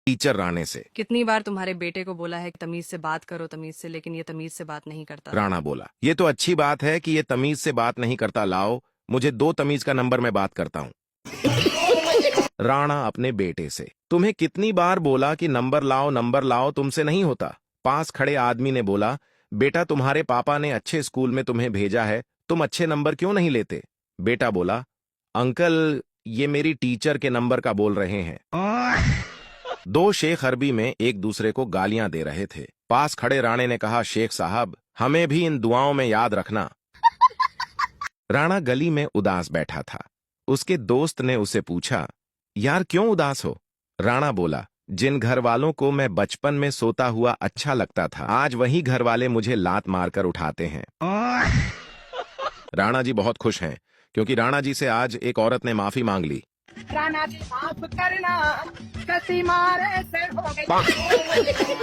Teacher Rane से। कितनी बार तुम्हारे बेटे को बोला है कि तमीज से बात करो तमीज से, लेकिन ये तमीज से बात नहीं करता। राणा बोला, ये तो अच्छी बात है कि ये तमीज से बात नहीं करता, लाओ मुझे 2 तमीज का नंबर मैं बात करता हूँ। राणा अपने बेटे से, तुम्हें कितनी बार बोला कि नंबर लाओ तुमसे नहीं होता। पास खड़े आदमी ने बोला, बेटा तुम्हारे पापा ने अच्छे स्कूल में तुम्हें भेजा है, तुम अच्छे नंबर क्यों नहीं लेते। बेटा बोला, अंकल ये मेरी टीचर के नंबर का बोल रहे हैं। 2 शेख अरबी में एक दूसरे को गालियां दे रहे थे। पास खड़े राणे ने कहा, शेख साहब हमें भी इन दुआओं में याद रखना। राणा गली में उदास बैठा था। उसके दोस्त ने उसे पूछा, यार क्यों उदास हो। राणा बोला, जिन घर वालों को मैं बचपन में सोता हुआ अच्छा लगता था, आज वही घर वाले मुझे लात मारकर उठाते हैं। राणा जी बहुत खुश हैं क्योंकि राणा जी से आज एक औरत ने माफी मांग ली। राणा जी माफ करना, कसी मारे से हो गई।